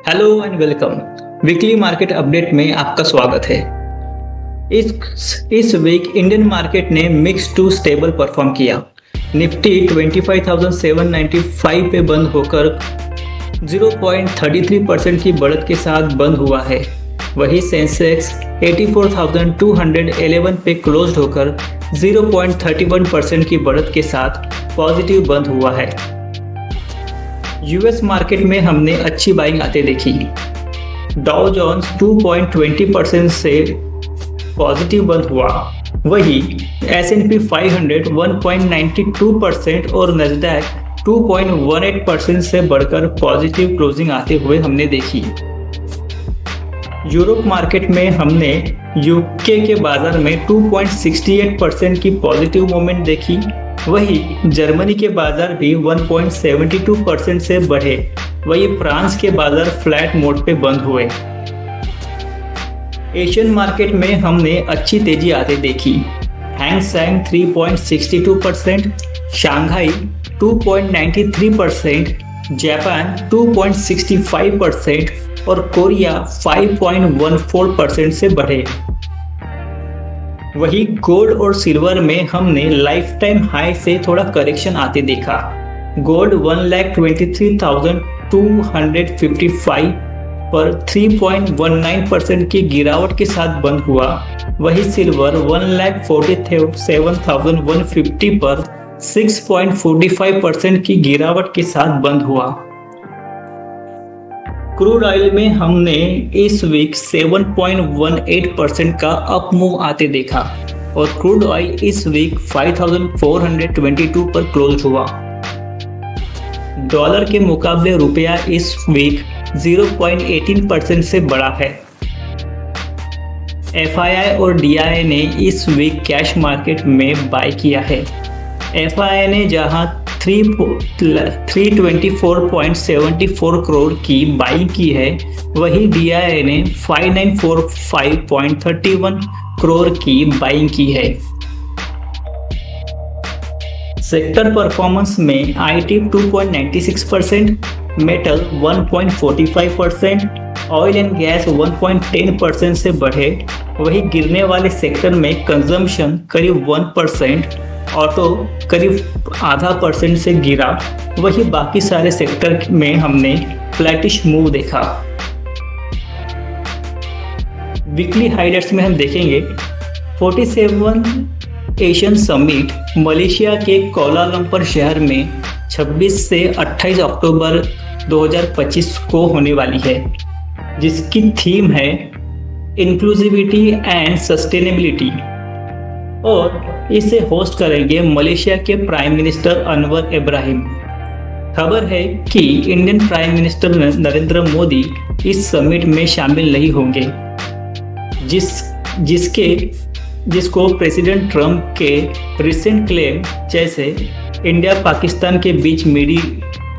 Hello and welcome. Weekly market update में आपका स्वागत है। इस वीक इंडियन मार्केट ने मिक्स टू स्टेबल परफॉर्म किया। निफ्टी 25,795 पे बंद होकर 0.33% की बढ़त के साथ बंद हुआ है। वही सेंसेक्स 84,211 पे क्लोज्ड होकर 0.31% की बढ़त के साथ पॉजिटिव बंद हुआ है। यूएस मार्केट में हमने अच्छी बाइंग आते देखी। डाउ जोन्स 2.20% से पॉजिटिव बंद हुआ। वही S&P 500 1.92% और नैस्डैक 2.18% से बढ़कर पॉजिटिव क्लोजिंग आते हुए हमने देखी। यूरोप मार्केट में हमने यूके के बाजार में 2.68% की पॉजिटिव मूवमेंट देखी। वही जर्मनी के बाजार भी 1.72% से बढ़े। वही फ्रांस के बाजार फ्लैट मोड पे बंद हुए। एशियन मार्केट में हमने अच्छी तेजी आते देखी। हैंग सेंग 3.62%, शंघाई 2.93%, जापान 2.65% और कोरिया 5.14% से बढ़े। वही गोल्ड और सिल्वर में हमने लाइफ टाइम हाई से थोड़ा करेक्शन आते देखा। गोल्ड 1,23,255 पर 3.19% की गिरावट के साथ बंद हुआ। वही सिल्वर 1,47,150 पर 6.45% की गिरावट के साथ बंद हुआ। क्रूड ऑयल में हमने इस वीक 7.18% का अप मूव आते देखा और क्रूड ऑयल इस वीक 5,422 पर क्लोज हुआ। डॉलर के मुकाबले रुपया इस वीक 0.18% से बढ़ा है। FII और DII ने इस वीक कैश मार्केट में बाय किया है। FII ने जहां 324.74 करोड़ की बाइंग की है, वही DII ने 5945.31 करोड़ की बाइंग की है। सेक्टर परफॉर्मेंस में IT 2.96%, metal 1.45%, oil and gas 1.10% से बढ़े। वही गिरने वाले सेक्टर में कंजम्पशन करीब 1%, ऑटो करीब 0.5% से गिरा। वही बाकी सारे सेक्टर में हमने फ्लैटिश मूव देखा। वीकली हाइलाइट्स में हम देखेंगे 47 एशियन समिट मलेशिया के कोलालंपुर शहर में 26 से 28 अक्टूबर 2025 को होने वाली है, जिसकी थीम है इंक्लूसिविटी एंड सस्टेनेबिलिटी और इसे होस्ट करेंगे मलेशिया के प्राइम मिनिस्टर अनवर इब्राहिम। खबर है कि Indian prime minister Narendra Modi इस समिट में शामिल नहीं होंगे, जिसको प्रेसिडेंट ट्रंप के रिसेंट क्लेम जैसे इंडिया पाकिस्तान के बीच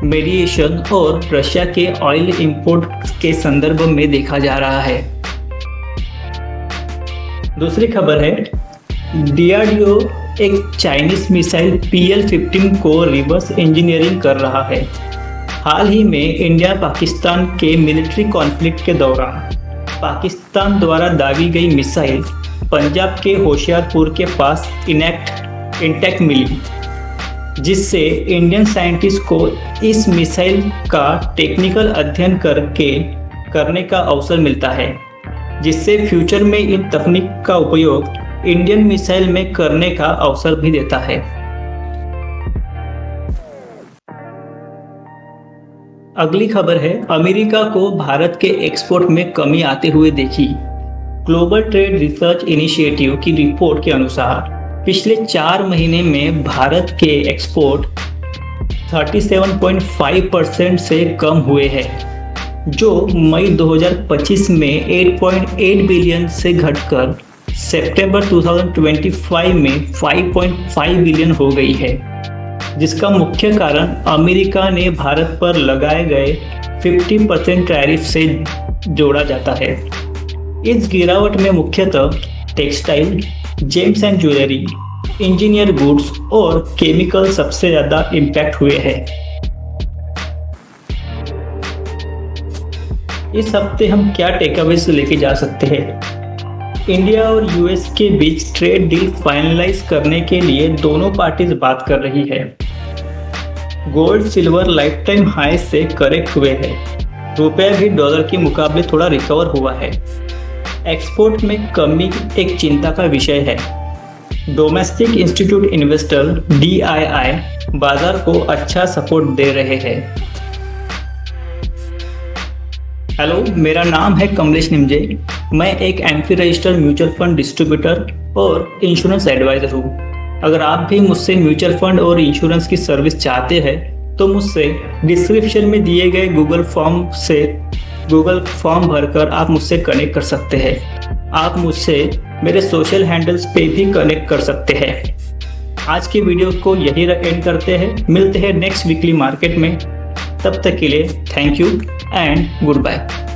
मीडिएशन और रशिया के ऑयल इंपोर्ट के संदर्भ में देखा जा रहा है। दूसरी खबर है DRDO एक चाइनीज मिसाइल PL-15 को रिवर्स इंजीनियरिंग कर रहा है। हाल ही में इंडिया पाकिस्तान के मिलिट्री कॉन्फ्लिक्ट के दौरान पाकिस्तान द्वारा दागी गई मिसाइल पंजाब के होशियारपुर के पास इंटैक्ट मिली, जिससे इंडियन साइंटिस्ट को इस मिसाइल का टेक्निकल अध्ययन करने का अवसर मिलता है, जिससे फ्यूचर में इन तकनीक का उपयोग इंडियन मिसाइल में करने का अवसर भी देता है। अगली खबर है अमेरिका को भारत के एक्सपोर्ट में कमी आते हुए देखी। ग्लोबल ट्रेड रिसर्च इनिशिएटिव की रिपोर्ट के अनुसार पिछले 4 महीने में भारत के एक्सपोर्ट 37.5% से कम हुए हैं, जो मई 2025 में 8.8 बिलियन से घटकर सितंबर 2025 में 5.5 बिलियन हो गई है, जिसका मुख्य कारण अमेरिका ने भारत पर लगाए गए 50% टैरिफ से जोड़ा जाता है। इस गिरावट में मुख्यतः textile, James and jewellery, engineer goods और केमिकल सबसे ज़्यादा इम्पैक्ट हुए हैं। इस हफ्ते हम क्या टेकअवेज लेके जा सकते हैं? इंडिया और यूएस के बीच ट्रेड डील फाइनलाइज करने के लिए दोनों पार्टीज बात कर रही है। Gold silver life time high से करेक्ट हुए हैं। रुपया भी डॉलर के मुकाबले थोड़ा रिकवर हुआ है। एक्सपोर्ट में कमी एक चिंता का विषय है। डोमेस्टिक इंस्टीट्यूट इन्वेस्टर DII बाजार को अच्छा सपोर्ट दे रहे हैं। हेलो, मेरा नाम है कमलेश निमजे। मैं एक MP registered mutual fund distributor और इंश्योरेंस एडवाइजर हूँ। अगर आप भी मुझसे म्यूचुअल फंड और इंश्योरेंस की सर्विस चाहते हैं तो मुझसे डिस्क्रिप्शन में दिए गए गूगल फॉर्म भरकर आप मुझसे कनेक्ट कर सकते हैं। आप मुझसे मेरे सोशल हैंडल्स पे भी कनेक्ट कर सकते हैं। आज की वीडियो को यही एंड करते हैं। मिलते हैं नेक्स्ट वीकली मार्केट में। तब तक के लिए thank you and good bye.